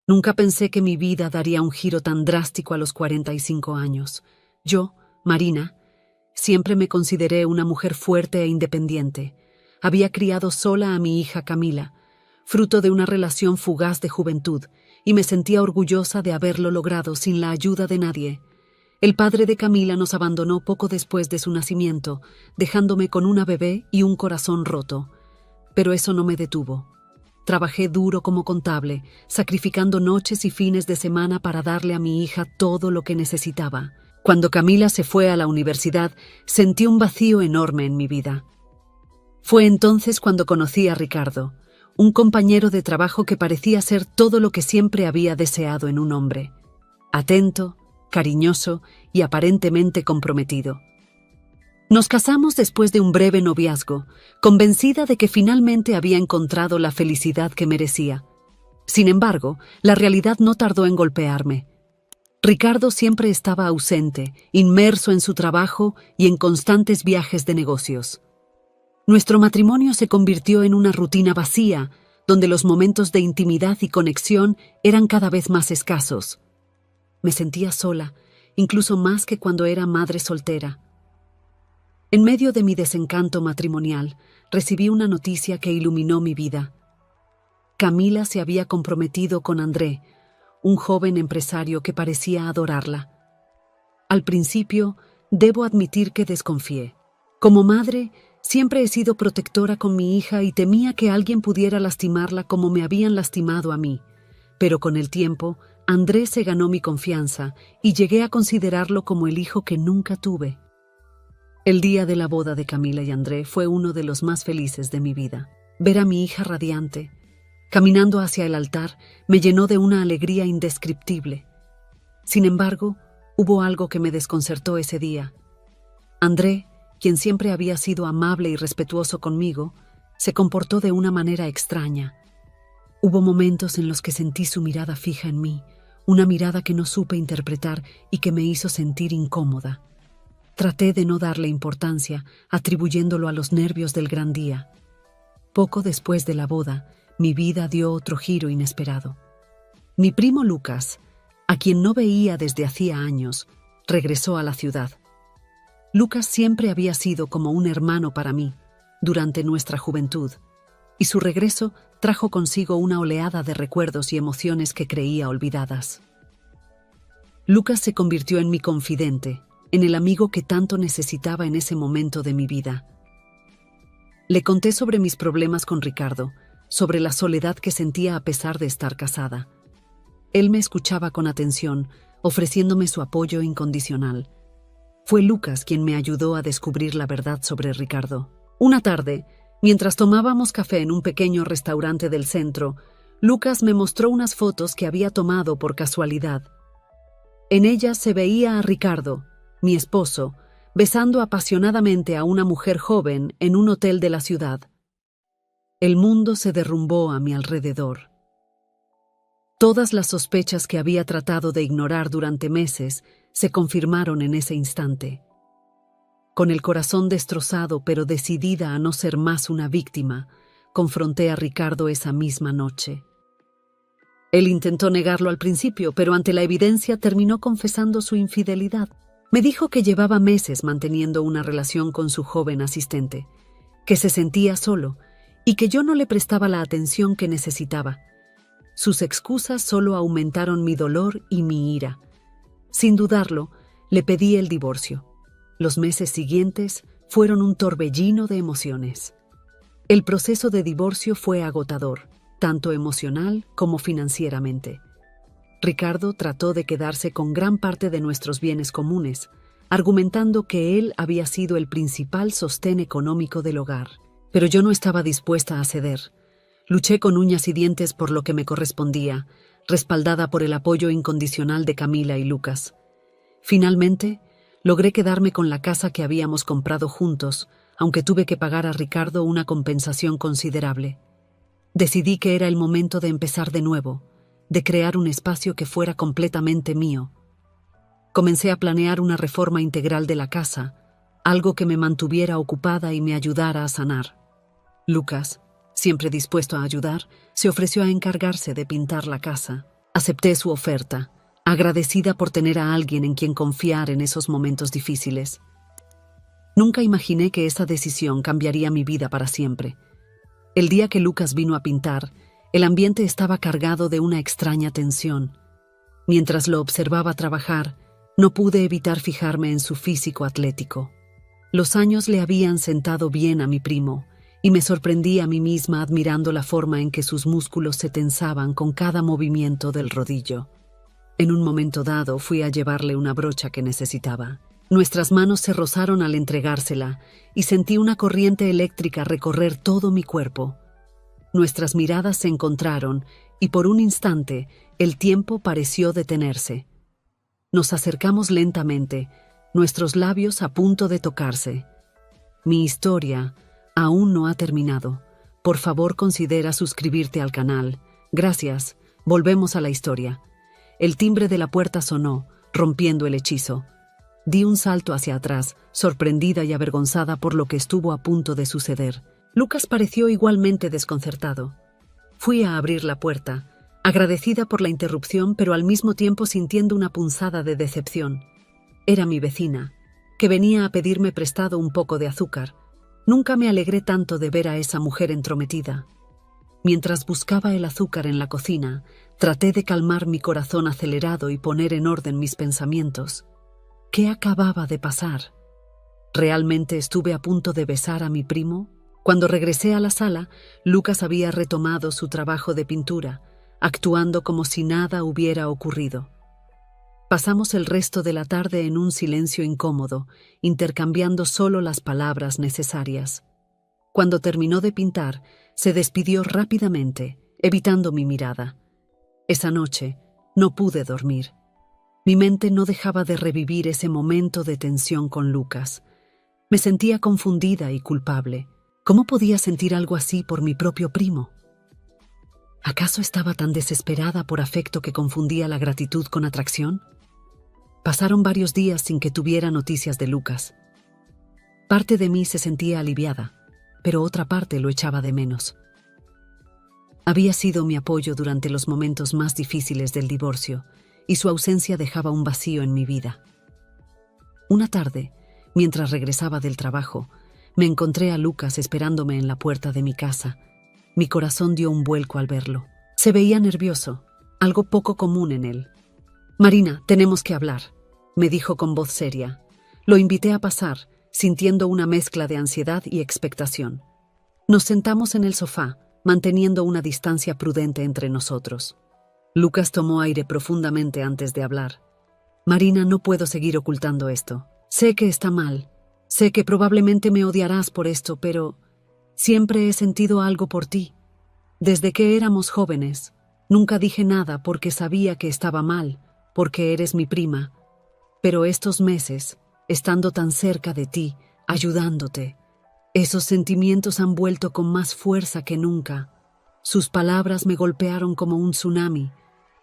Nunca pensé que mi vida daría un giro tan drástico a los 45 años. Yo, Marina, siempre me consideré una mujer fuerte e independiente. Había criado sola a mi hija Camila, fruto de una relación fugaz de juventud, y me sentía orgullosa de haberlo logrado sin la ayuda de nadie. El padre de Camila nos abandonó poco después de su nacimiento, dejándome con una bebé y un corazón roto. Pero eso no me detuvo. Trabajé duro como contable, sacrificando noches y fines de semana para darle a mi hija todo lo que necesitaba. Cuando Camila se fue a la universidad, sentí un vacío enorme en mi vida. Fue entonces cuando conocí a Ricardo, un compañero de trabajo que parecía ser todo lo que siempre había deseado en un hombre: atento, cariñoso y aparentemente comprometido. Nos casamos después de un breve noviazgo, convencida de que finalmente había encontrado la felicidad que merecía. Sin embargo, la realidad no tardó en golpearme. Ricardo siempre estaba ausente, inmerso en su trabajo y en constantes viajes de negocios. Nuestro matrimonio se convirtió en una rutina vacía, donde los momentos de intimidad y conexión eran cada vez más escasos. Me sentía sola, incluso más que cuando era madre soltera. En medio de mi desencanto matrimonial, recibí una noticia que iluminó mi vida. Camila se había comprometido con André, un joven empresario que parecía adorarla. Al principio, debo admitir que desconfié. Como madre, siempre he sido protectora con mi hija y temía que alguien pudiera lastimarla como me habían lastimado a mí. Pero con el tiempo, André se ganó mi confianza y llegué a considerarlo como el hijo que nunca tuve. El día de la boda de Camila y André fue uno de los más felices de mi vida. Ver a mi hija radiante, caminando hacia el altar, me llenó de una alegría indescriptible. Sin embargo, hubo algo que me desconcertó ese día. André, quien siempre había sido amable y respetuoso conmigo, se comportó de una manera extraña. Hubo momentos en los que sentí su mirada fija en mí, una mirada que no supe interpretar y que me hizo sentir incómoda. Traté de no darle importancia, atribuyéndolo a los nervios del gran día. Poco después de la boda, mi vida dio otro giro inesperado. Mi primo Lucas, a quien no veía desde hacía años, regresó a la ciudad. Lucas siempre había sido como un hermano para mí, durante nuestra juventud, y su regreso trajo consigo una oleada de recuerdos y emociones que creía olvidadas. Lucas se convirtió en mi confidente, en el amigo que tanto necesitaba en ese momento de mi vida. Le conté sobre mis problemas con Ricardo, sobre la soledad que sentía a pesar de estar casada. Él me escuchaba con atención, ofreciéndome su apoyo incondicional. Fue Lucas quien me ayudó a descubrir la verdad sobre Ricardo. Una tarde, mientras tomábamos café en un pequeño restaurante del centro, Lucas me mostró unas fotos que había tomado por casualidad. En ellas se veía a Ricardo, mi esposo, besando apasionadamente a una mujer joven en un hotel de la ciudad. El mundo se derrumbó a mi alrededor. Todas las sospechas que había tratado de ignorar durante meses se confirmaron en ese instante. Con el corazón destrozado pero decidida a no ser más una víctima, confronté a Ricardo esa misma noche. Él intentó negarlo al principio, pero ante la evidencia terminó confesando su infidelidad. Me dijo que llevaba meses manteniendo una relación con su joven asistente, que se sentía solo y que yo no le prestaba la atención que necesitaba. Sus excusas solo aumentaron mi dolor y mi ira. Sin dudarlo, le pedí el divorcio. Los meses siguientes fueron un torbellino de emociones. El proceso de divorcio fue agotador, tanto emocional como financieramente. Ricardo trató de quedarse con gran parte de nuestros bienes comunes, argumentando que él había sido el principal sostén económico del hogar. Pero yo no estaba dispuesta a ceder. Luché con uñas y dientes por lo que me correspondía, respaldada por el apoyo incondicional de Camila y Lucas. Finalmente, logré quedarme con la casa que habíamos comprado juntos, aunque tuve que pagar a Ricardo una compensación considerable. Decidí que era el momento de empezar de nuevo, de crear un espacio que fuera completamente mío. Comencé a planear una reforma integral de la casa, algo que me mantuviera ocupada y me ayudara a sanar. Lucas, siempre dispuesto a ayudar, se ofreció a encargarse de pintar la casa. Acepté su oferta, agradecida por tener a alguien en quien confiar en esos momentos difíciles. Nunca imaginé que esa decisión cambiaría mi vida para siempre. El día que Lucas vino a pintar, el ambiente estaba cargado de una extraña tensión. Mientras lo observaba trabajar, no pude evitar fijarme en su físico atlético. Los años le habían sentado bien a mi primo, y me sorprendí a mí misma admirando la forma en que sus músculos se tensaban con cada movimiento del rodillo. En un momento dado fui a llevarle una brocha que necesitaba. Nuestras manos se rozaron al entregársela y sentí una corriente eléctrica recorrer todo mi cuerpo. Nuestras miradas se encontraron y por un instante el tiempo pareció detenerse. Nos acercamos lentamente, nuestros labios a punto de tocarse. Mi historia aún no ha terminado. Por favor, considera suscribirte al canal. Gracias. Volvemos a la historia. El timbre de la puerta sonó, rompiendo el hechizo. Di un salto hacia atrás, sorprendida y avergonzada por lo que estuvo a punto de suceder. Lucas pareció igualmente desconcertado. Fui a abrir la puerta, agradecida por la interrupción, pero al mismo tiempo sintiendo una punzada de decepción. Era mi vecina, que venía a pedirme prestado un poco de azúcar. Nunca me alegré tanto de ver a esa mujer entrometida. Mientras buscaba el azúcar en la cocina, traté de calmar mi corazón acelerado y poner en orden mis pensamientos. ¿Qué acababa de pasar? ¿Realmente estuve a punto de besar a mi primo? Cuando regresé a la sala, Lucas había retomado su trabajo de pintura, actuando como si nada hubiera ocurrido. Pasamos el resto de la tarde en un silencio incómodo, intercambiando solo las palabras necesarias. Cuando terminó de pintar, se despidió rápidamente, evitando mi mirada. Esa noche no pude dormir. Mi mente no dejaba de revivir ese momento de tensión con Lucas. Me sentía confundida y culpable. ¿Cómo podía sentir algo así por mi propio primo? ¿Acaso estaba tan desesperada por afecto que confundía la gratitud con atracción? Pasaron varios días sin que tuviera noticias de Lucas. Parte de mí se sentía aliviada, pero otra parte lo echaba de menos. Había sido mi apoyo durante los momentos más difíciles del divorcio, y su ausencia dejaba un vacío en mi vida. Una tarde, mientras regresaba del trabajo, me encontré a Lucas esperándome en la puerta de mi casa. Mi corazón dio un vuelco al verlo. Se veía nervioso, algo poco común en él. «Marina, tenemos que hablar», me dijo con voz seria. Lo invité a pasar, sintiendo una mezcla de ansiedad y expectación. Nos sentamos en el sofá, manteniendo una distancia prudente entre nosotros. Lucas tomó aire profundamente antes de hablar. «Marina, no puedo seguir ocultando esto. Sé que está mal. Sé que probablemente me odiarás por esto, pero siempre he sentido algo por ti. Desde que éramos jóvenes, nunca dije nada porque sabía que estaba mal, porque eres mi prima. Pero estos meses, estando tan cerca de ti, ayudándote, esos sentimientos han vuelto con más fuerza que nunca. Sus palabras me golpearon como un tsunami.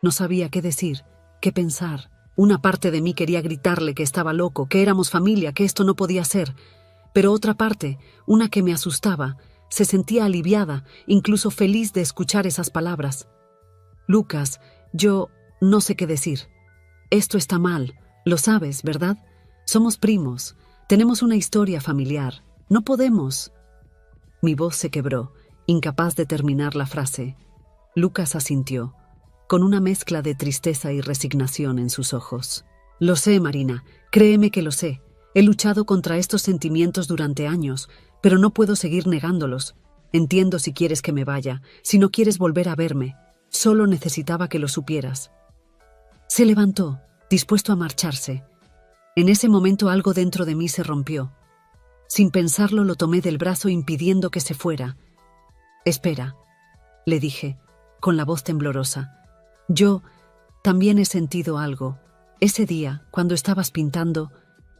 No sabía qué decir, qué pensar. Una parte de mí quería gritarle que estaba loco, que éramos familia, que esto no podía ser. Pero otra parte, una que me asustaba, se sentía aliviada, incluso feliz de escuchar esas palabras. «Lucas, yo no sé qué decir. Esto está mal, lo sabes, ¿verdad? Somos primos, tenemos una historia familiar. No podemos». Mi voz se quebró, incapaz de terminar la frase. Lucas asintió, con una mezcla de tristeza y resignación en sus ojos. «Lo sé, Marina, créeme que lo sé. He luchado contra estos sentimientos durante años, pero no puedo seguir negándolos. Entiendo si quieres que me vaya, si no quieres volver a verme. Solo necesitaba que lo supieras». Se levantó, dispuesto a marcharse. En ese momento algo dentro de mí se rompió. Sin pensarlo lo tomé del brazo impidiendo que se fuera. «Espera», le dije, con la voz temblorosa. «Yo también he sentido algo. Ese día, cuando estabas pintando,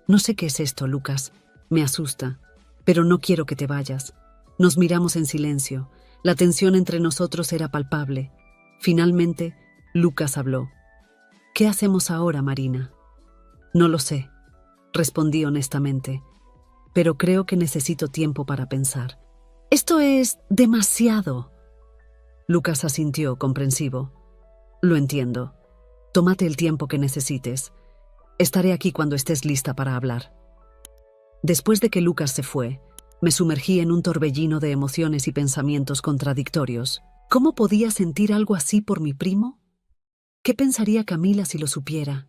no sé qué es esto, Lucas. Me asusta, pero no quiero que te vayas». Nos miramos en silencio. La tensión entre nosotros era palpable. Finalmente, Lucas habló. «¿Qué hacemos ahora, Marina?» «No lo sé», respondí honestamente, «pero creo que necesito tiempo para pensar». «Esto es demasiado». Lucas asintió, comprensivo. Lo entiendo. Tómate el tiempo que necesites. Estaré aquí cuando estés lista para hablar. Después de que Lucas se fue, me sumergí en un torbellino de emociones y pensamientos contradictorios. ¿Cómo podía sentir algo así por mi primo? ¿Qué pensaría Camila si lo supiera?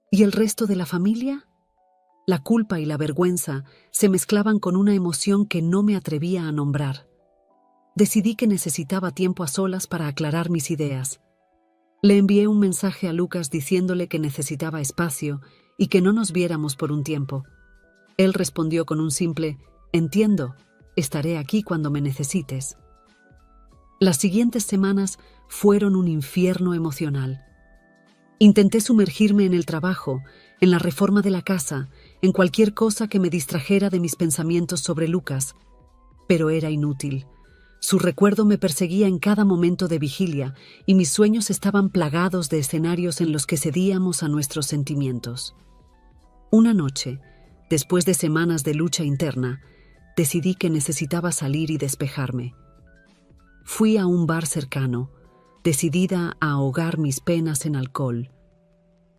¿Y el resto de la familia? La culpa y la vergüenza se mezclaban con una emoción que no me atrevía a nombrar. Decidí que necesitaba tiempo a solas para aclarar mis ideas. Le envié un mensaje a Lucas diciéndole que necesitaba espacio y que no nos viéramos por un tiempo. Él respondió con un simple «Entiendo, estaré aquí cuando me necesites». Las siguientes semanas fueron un infierno emocional. Intenté sumergirme en el trabajo, en la reforma de la casa, en cualquier cosa que me distrajera de mis pensamientos sobre Lucas, pero era inútil. Su recuerdo me perseguía en cada momento de vigilia y mis sueños estaban plagados de escenarios en los que cedíamos a nuestros sentimientos. Una noche, después de semanas de lucha interna, decidí que necesitaba salir y despejarme. Fui a un bar cercano, decidida a ahogar mis penas en alcohol.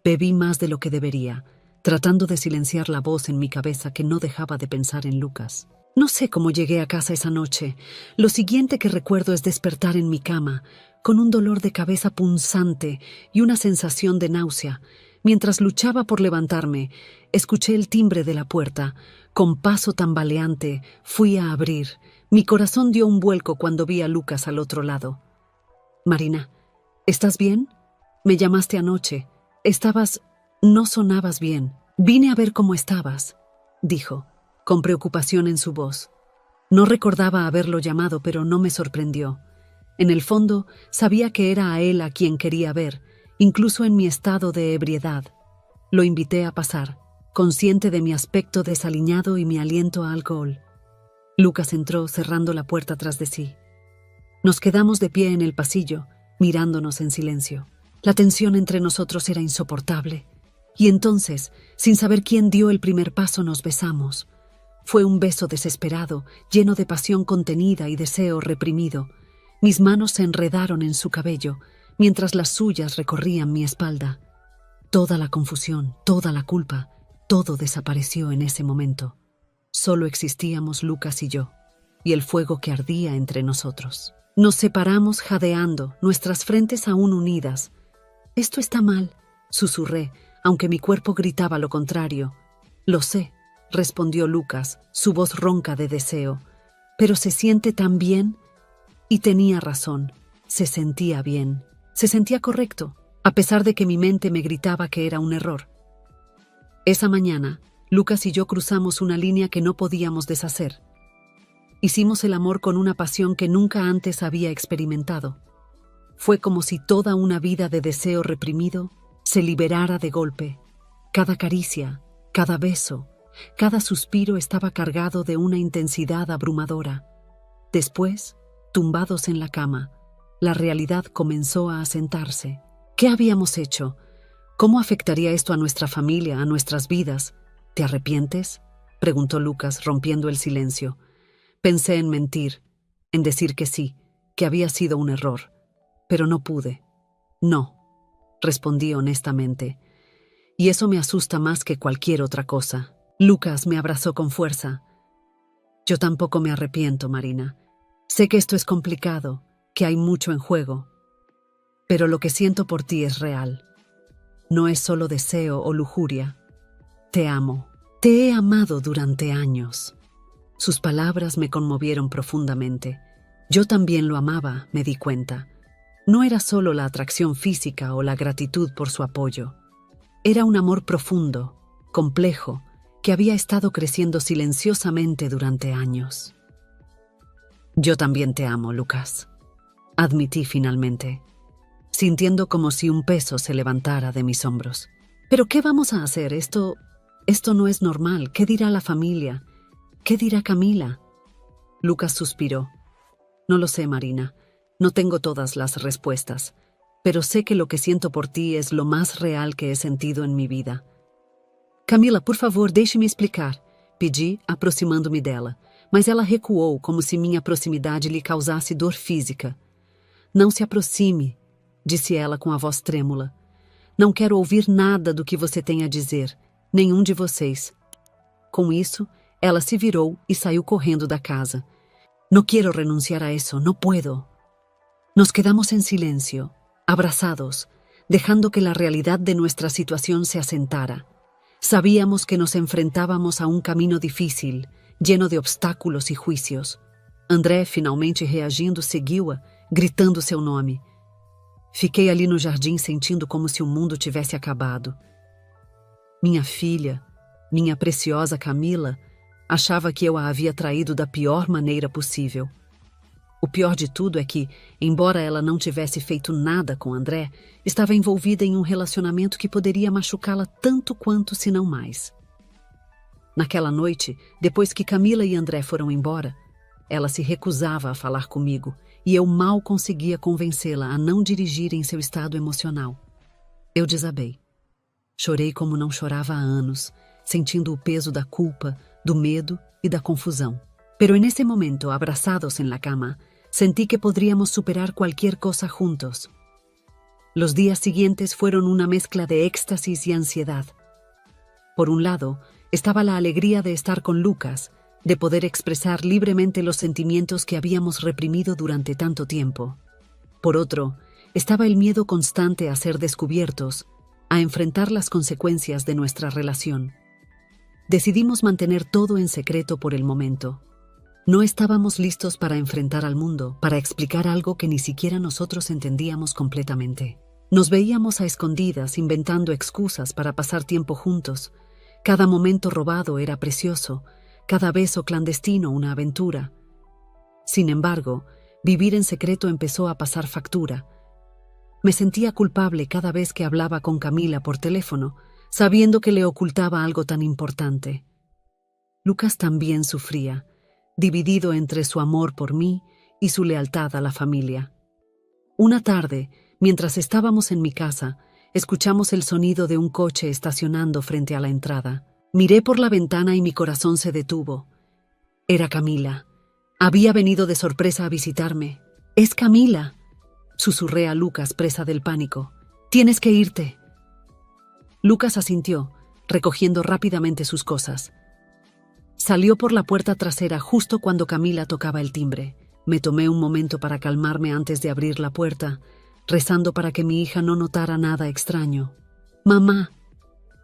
Bebí más de lo que debería, tratando de silenciar la voz en mi cabeza que no dejaba de pensar en Lucas. No sé cómo llegué a casa esa noche. Lo siguiente que recuerdo es despertar en mi cama, con un dolor de cabeza punzante y una sensación de náusea. Mientras luchaba por levantarme, escuché el timbre de la puerta. Con paso tambaleante, fui a abrir. Mi corazón dio un vuelco cuando vi a Lucas al otro lado. «Marina, ¿estás bien? Me llamaste anoche. No sonabas bien. Vine a ver cómo estabas», dijo, con preocupación en su voz. No recordaba haberlo llamado, pero no me sorprendió. En el fondo, sabía que era a él a quien quería ver, incluso en mi estado de ebriedad. Lo invité a pasar, consciente de mi aspecto desaliñado y mi aliento a alcohol. Lucas entró cerrando la puerta tras de sí. Nos quedamos de pie en el pasillo, mirándonos en silencio. La tensión entre nosotros era insoportable. Y entonces, sin saber quién dio el primer paso, nos besamos. Fue un beso desesperado, lleno de pasión contenida y deseo reprimido. Mis manos se enredaron en su cabello, mientras las suyas recorrían mi espalda. Toda la confusión, toda la culpa, todo desapareció en ese momento. Solo existíamos Lucas y yo, y el fuego que ardía entre nosotros. Nos separamos jadeando, nuestras frentes aún unidas. «Esto está mal», susurré, aunque mi cuerpo gritaba lo contrario. «Lo sé», respondió Lucas, su voz ronca de deseo. «Pero se siente tan bien». Y tenía razón, se sentía bien, se sentía correcto, a pesar de que mi mente me gritaba que era un error. Esa mañana, Lucas y yo cruzamos una línea que no podíamos deshacer. Hicimos el amor con una pasión que nunca antes había experimentado. Fue como si toda una vida de deseo reprimido se liberara de golpe. Cada caricia, cada beso, cada suspiro estaba cargado de una intensidad abrumadora. Después, tumbados en la cama, la realidad comenzó a asentarse. ¿Qué habíamos hecho? ¿Cómo afectaría esto a nuestra familia, a nuestras vidas? ¿Te arrepientes?, preguntó Lucas, rompiendo el silencio. Pensé en mentir, en decir que sí, que había sido un error, pero no pude. «No», respondí honestamente, y eso me asusta más que cualquier otra cosa. Lucas me abrazó con fuerza. «Yo tampoco me arrepiento, Marina. Sé que esto es complicado, que hay mucho en juego, pero lo que siento por ti es real. No es solo deseo o lujuria. Te amo. Te he amado durante años». Sus palabras me conmovieron profundamente. Yo también lo amaba, me di cuenta. No era solo la atracción física o la gratitud por su apoyo. Era un amor profundo, complejo, que había estado creciendo silenciosamente durante años. «Yo también te amo, Lucas», admití finalmente, sintiendo como si un peso se levantara de mis hombros. «¿Pero qué vamos a hacer? Esto no es normal. ¿Qué dirá la familia? ¿Qué dirá Camila?». Lucas suspiró. «No lo sé, Marina. No tengo todas las respuestas, pero sé que lo que siento por ti es lo más real que he sentido en mi vida». «Camila, por favor, deixe-me explicar», pedi, aproximando-me dela, mas ela recuou como se minha proximidade lhe causasse dor física. «Não se aproxime», disse ela com a voz trêmula. Não quero ouvir nada do que você tem a dizer, nenhum de vocês. Com isso, ela se virou e saiu correndo da casa. No quiero renunciar a eso, no puedo. Nos quedamos en silencio, abrazados, dejando que la realidad de nuestra situación se asentara. Sabíamos que nos enfrentábamos a un camino difícil, lleno de obstáculos y juicios. André, finalmente reagindo, seguiu-a, gritando seu nome. Fiquei ali no jardim sentindo como se o mundo tivesse acabado. Minha filha, minha preciosa Camila, achava que eu a havia traído da pior maneira possível. O pior de tudo é que, embora ela não tivesse feito nada com André, estava envolvida em um relacionamento que poderia machucá-la tanto quanto, se não mais. Naquela noite, depois que Camila e André foram embora, ela se recusava a falar comigo e eu mal conseguia convencê-la a não dirigir em seu estado emocional. Eu desabei. Chorei como não chorava há anos, sentindo o peso da culpa, do medo y da confusión. Pero en ese momento, abrazados en la cama, sentí que podríamos superar cualquier cosa juntos. Los días siguientes fueron una mezcla de éxtasis y ansiedad. Por un lado, estaba la alegría de estar con Lucas, de poder expresar libremente los sentimientos que habíamos reprimido durante tanto tiempo. Por otro, estaba el miedo constante a ser descubiertos, a enfrentar las consecuencias de nuestra relación. Decidimos mantener todo en secreto por el momento. No estábamos listos para enfrentar al mundo, para explicar algo que ni siquiera nosotros entendíamos completamente. Nos veíamos a escondidas, inventando excusas para pasar tiempo juntos. Cada momento robado era precioso, cada beso clandestino una aventura. Sin embargo, vivir en secreto empezó a pasar factura. Me sentía culpable cada vez que hablaba con Camila por teléfono, sabiendo que le ocultaba algo tan importante. Lucas también sufría, dividido entre su amor por mí y su lealtad a la familia. Una tarde, mientras estábamos en mi casa, escuchamos el sonido de un coche estacionando frente a la entrada. Miré por la ventana y mi corazón se detuvo. Era Camila. Había venido de sorpresa a visitarme. «¡Es Camila!», susurré a Lucas, presa del pánico. «Tienes que irte». Lucas asintió, recogiendo rápidamente sus cosas. Salió por la puerta trasera justo cuando Camila tocaba el timbre. Me tomé un momento para calmarme antes de abrir la puerta, rezando para que mi hija no notara nada extraño. «¡Mamá!»,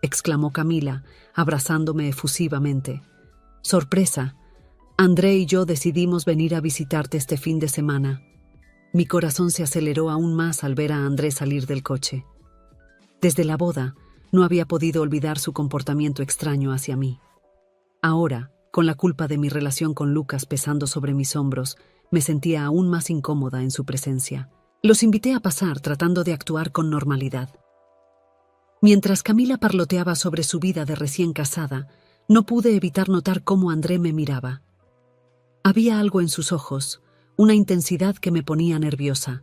exclamó Camila, abrazándome efusivamente. «Sorpresa, André y yo decidimos venir a visitarte este fin de semana». Mi corazón se aceleró aún más al ver a André salir del coche. Desde la boda, no había podido olvidar su comportamiento extraño hacia mí. Ahora, con la culpa de mi relación con Lucas pesando sobre mis hombros, me sentía aún más incómoda en su presencia. Los invité a pasar tratando de actuar con normalidad. Mientras Camila parloteaba sobre su vida de recién casada, no pude evitar notar cómo André me miraba. Había algo en sus ojos, una intensidad que me ponía nerviosa.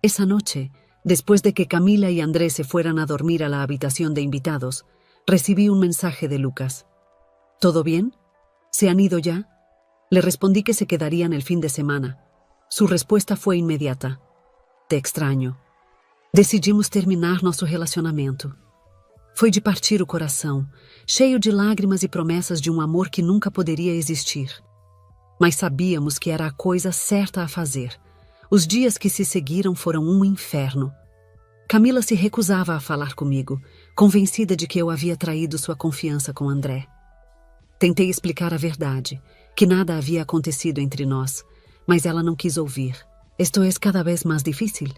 Esa noche, después de que Camila y André se fueran a dormir a la habitación de invitados, recibí un mensaje de Lucas. «¿Todo bien? ¿Se han ido ya?». Le respondí que se quedarían el fin de semana. Su respuesta fue inmediata. «Te extraño. Decidimos terminar nosso relacionamento. Foi de partir o coração, cheio de lágrimas e promessas de um amor que nunca poderia existir. Mas sabíamos que era a coisa certa a fazer. Os dias que se seguiram foram um inferno. Camila se recusava a falar comigo, convencida de que eu havia traído sua confiança com André. Tentei explicar a verdade, que nada havia acontecido entre nós, mas ela não quis ouvir. Esto es cada vez más difícil».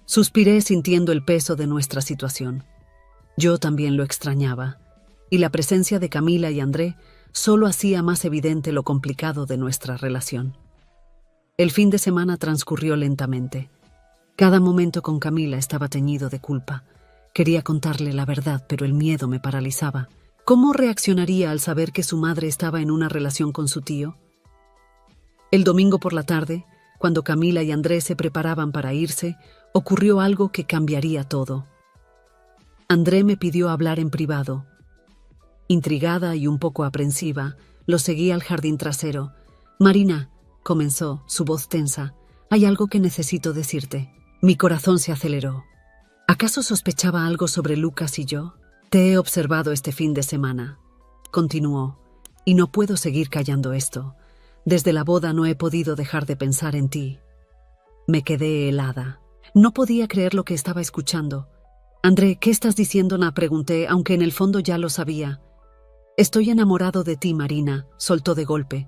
Suspiré sintiendo el peso de nuestra situación. Yo también lo extrañaba, y la presencia de Camila y André solo hacía más evidente lo complicado de nuestra relación. El fin de semana transcurrió lentamente. Cada momento con Camila estaba teñido de culpa. Quería contarle la verdad, pero el miedo me paralizaba. ¿Cómo reaccionaría al saber que su madre estaba en una relación con su tío? El domingo por la tarde, cuando Camila y André se preparaban para irse, ocurrió algo que cambiaría todo. André me pidió hablar en privado. Intrigada y un poco aprensiva, lo seguí al jardín trasero. «Marina», comenzó, su voz tensa, «hay algo que necesito decirte». Mi corazón se aceleró. ¿Acaso sospechaba algo sobre Lucas y yo? Te he observado este fin de semana, continuó, y no puedo seguir callando esto. Desde la boda no he podido dejar de pensar en ti. Me quedé helada. No podía creer lo que estaba escuchando. André, ¿qué estás diciendo? Pregunté, aunque en el fondo ya lo sabía. Estoy enamorado de ti, Marina, soltó de golpe.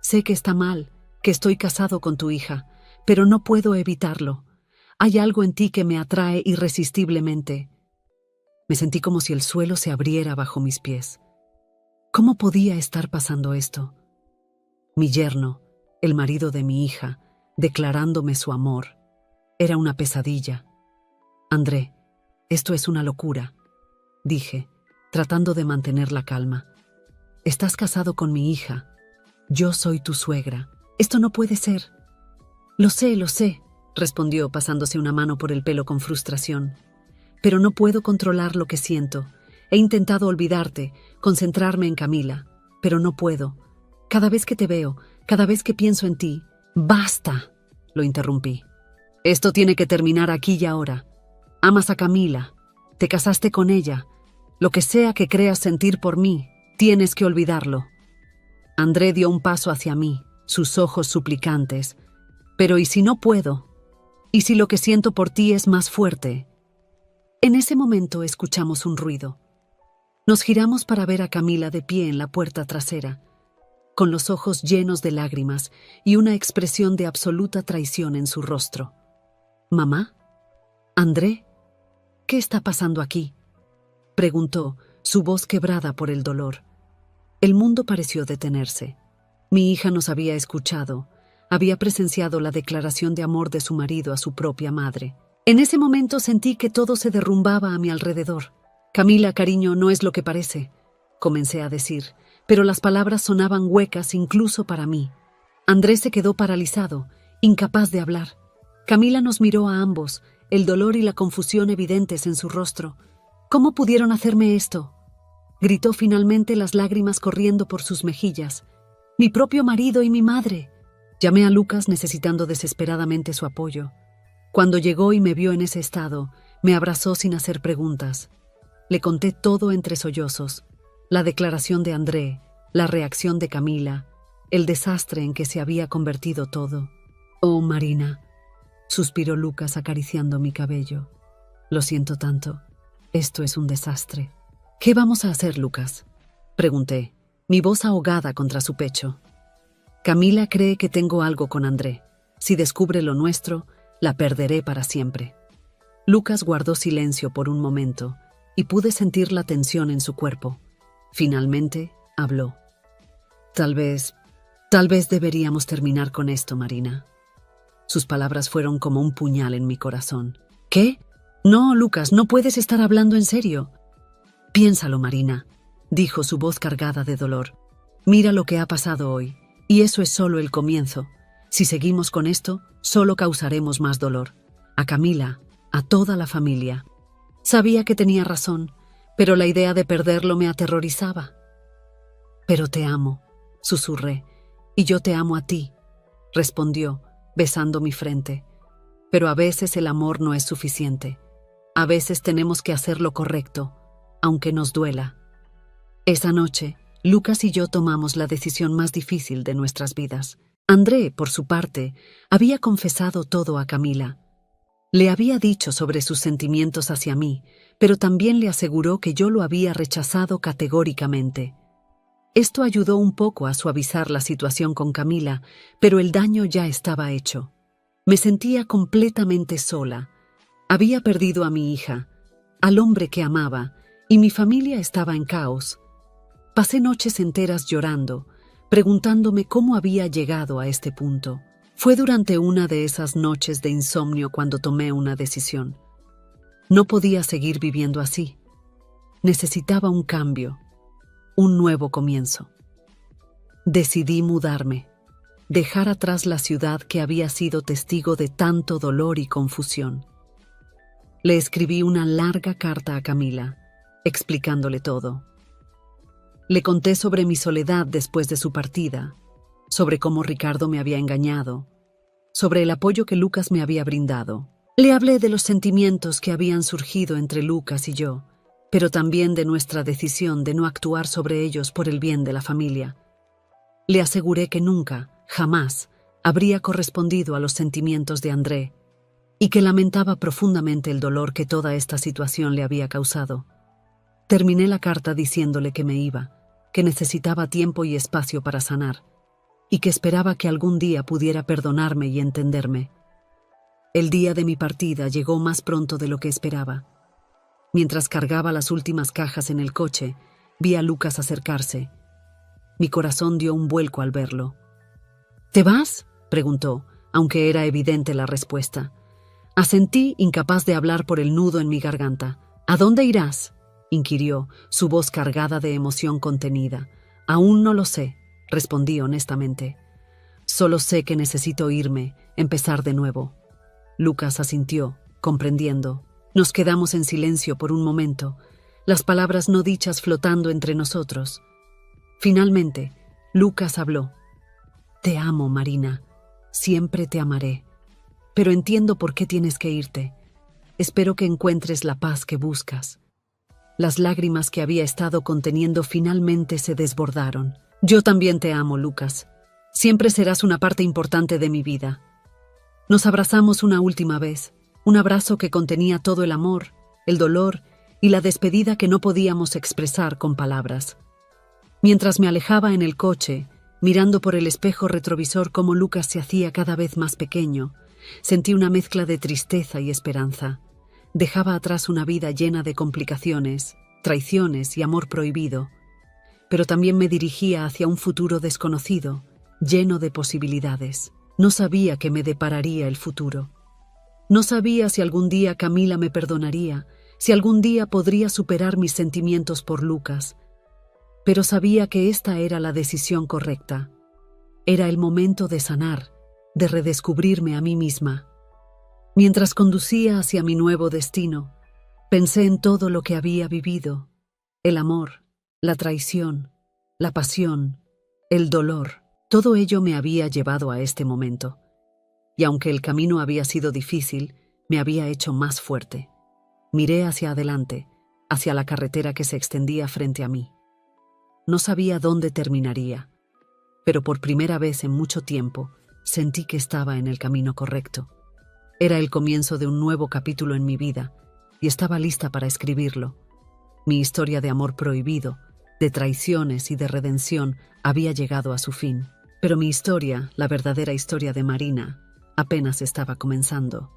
Sé que está mal, que estoy casado con tu hija, pero no puedo evitarlo. Hay algo en ti que me atrae irresistiblemente. Me sentí como si el suelo se abriera bajo mis pies. ¿Cómo podía estar pasando esto? Mi yerno, el marido de mi hija, declarándome su amor. Era una pesadilla. André, esto es una locura, dije, tratando de mantener la calma. Estás casado con mi hija. Yo soy tu suegra. Esto no puede ser. Lo sé, respondió pasándose una mano por el pelo con frustración. Pero no puedo controlar lo que siento. He intentado olvidarte, concentrarme en Camila, pero no puedo. Cada vez que te veo, cada vez que pienso en ti... ¡Basta!, lo interrumpí. Esto tiene que terminar aquí y ahora. Amas a Camila, te casaste con ella. Lo que sea que creas sentir por mí, tienes que olvidarlo. André dio un paso hacia mí, sus ojos suplicantes. Pero ¿y si no puedo? ¿Y si lo que siento por ti es más fuerte? En ese momento escuchamos un ruido. Nos giramos para ver a Camila de pie en la puerta trasera, con los ojos llenos de lágrimas y una expresión de absoluta traición en su rostro. ¿Mamá? ¿André? ¿Qué está pasando aquí?, preguntó, su voz quebrada por el dolor. El mundo pareció detenerse. Mi hija nos había escuchado, había presenciado la declaración de amor de su marido a su propia madre. En ese momento sentí que todo se derrumbaba a mi alrededor. Camila, cariño, no es lo que parece, comencé a decir, pero las palabras sonaban huecas incluso para mí. Andrés se quedó paralizado, incapaz de hablar. Camila nos miró a ambos, el dolor y la confusión evidentes en su rostro. ¿Cómo pudieron hacerme esto?, gritó finalmente, las lágrimas corriendo por sus mejillas. Mi propio marido y mi madre. Llamé a Lucas necesitando desesperadamente su apoyo. Cuando llegó y me vio en ese estado, me abrazó sin hacer preguntas. Le conté todo entre sollozos. La declaración de André, la reacción de Camila, el desastre en que se había convertido todo. Oh, Marina, suspiró Lucas acariciando mi cabello. Lo siento tanto. Esto es un desastre. ¿Qué vamos a hacer, Lucas?, pregunté, mi voz ahogada contra su pecho. Camila cree que tengo algo con André. Si descubre lo nuestro, la perderé para siempre. Lucas guardó silencio por un momento y pude sentir la tensión en su cuerpo. Finalmente, habló. Tal vez deberíamos terminar con esto, Marina. Sus palabras fueron como un puñal en mi corazón. ¿Qué? No, Lucas, no puedes estar hablando en serio. Piénsalo, Marina, dijo, su voz cargada de dolor. Mira lo que ha pasado hoy, y eso es solo el comienzo. Si seguimos con esto, solo causaremos más dolor. A Camila, a toda la familia. Sabía que tenía razón, pero la idea de perderlo me aterrorizaba. Pero te amo, susurré, y yo te amo a ti, respondió, besando mi frente. Pero a veces el amor no es suficiente. A veces tenemos que hacer lo correcto, aunque nos duela. Esa noche, Lucas y yo tomamos la decisión más difícil de nuestras vidas. André, por su parte, había confesado todo a Camila. Le había dicho sobre sus sentimientos hacia mí, pero también le aseguró que yo lo había rechazado categóricamente. Esto ayudó un poco a suavizar la situación con Camila, pero el daño ya estaba hecho. Me sentía completamente sola. Había perdido a mi hija, al hombre que amaba, y mi familia estaba en caos. Pasé noches enteras llorando, preguntándome cómo había llegado a este punto. Fue durante una de esas noches de insomnio cuando tomé una decisión. No podía seguir viviendo así. Necesitaba un cambio, un nuevo comienzo. Decidí mudarme, dejar atrás la ciudad que había sido testigo de tanto dolor y confusión. Le escribí una larga carta a Camila, explicándole todo. Le conté sobre mi soledad después de su partida, sobre cómo Ricardo me había engañado, sobre el apoyo que Lucas me había brindado. Le hablé de los sentimientos que habían surgido entre Lucas y yo, pero también de nuestra decisión de no actuar sobre ellos por el bien de la familia. Le aseguré que nunca, jamás, habría correspondido a los sentimientos de André y que lamentaba profundamente el dolor que toda esta situación le había causado. Terminé la carta diciéndole que me iba, que necesitaba tiempo y espacio para sanar, y que esperaba que algún día pudiera perdonarme y entenderme. El día de mi partida llegó más pronto de lo que esperaba. Mientras cargaba las últimas cajas en el coche, vi a Lucas acercarse. Mi corazón dio un vuelco al verlo. ¿Te vas?, preguntó, aunque era evidente la respuesta. Asentí, incapaz de hablar por el nudo en mi garganta. ¿A dónde irás?, inquirió, su voz cargada de emoción contenida. Aún no lo sé, respondí honestamente. Solo sé que necesito irme, empezar de nuevo. Lucas asintió, comprendiendo. Nos quedamos en silencio por un momento, las palabras no dichas flotando entre nosotros. Finalmente, Lucas habló. Te amo, Marina. Siempre te amaré. Pero entiendo por qué tienes que irte. Espero que encuentres la paz que buscas. Las lágrimas que había estado conteniendo finalmente se desbordaron. Yo también te amo, Lucas. Siempre serás una parte importante de mi vida. Nos abrazamos una última vez, un abrazo que contenía todo el amor, el dolor y la despedida que no podíamos expresar con palabras. Mientras me alejaba en el coche, mirando por el espejo retrovisor cómo Lucas se hacía cada vez más pequeño, sentí una mezcla de tristeza y esperanza. Dejaba atrás una vida llena de complicaciones, traiciones y amor prohibido, pero también me dirigía hacia un futuro desconocido, lleno de posibilidades. No sabía qué me depararía el futuro. No sabía si algún día Camila me perdonaría, si algún día podría superar mis sentimientos por Lucas, pero sabía que esta era la decisión correcta. Era el momento de sanar, de redescubrirme a mí misma. Mientras conducía hacia mi nuevo destino, pensé en todo lo que había vivido: el amor, la traición, la pasión, el dolor. Todo ello me había llevado a este momento. Y aunque el camino había sido difícil, me había hecho más fuerte. Miré hacia adelante, hacia la carretera que se extendía frente a mí. No sabía dónde terminaría, pero por primera vez en mucho tiempo sentí que estaba en el camino correcto. Era el comienzo de un nuevo capítulo en mi vida y estaba lista para escribirlo. Mi historia de amor prohibido, de traiciones y de redención había llegado a su fin. Pero mi historia, la verdadera historia de Marina, apenas estaba comenzando.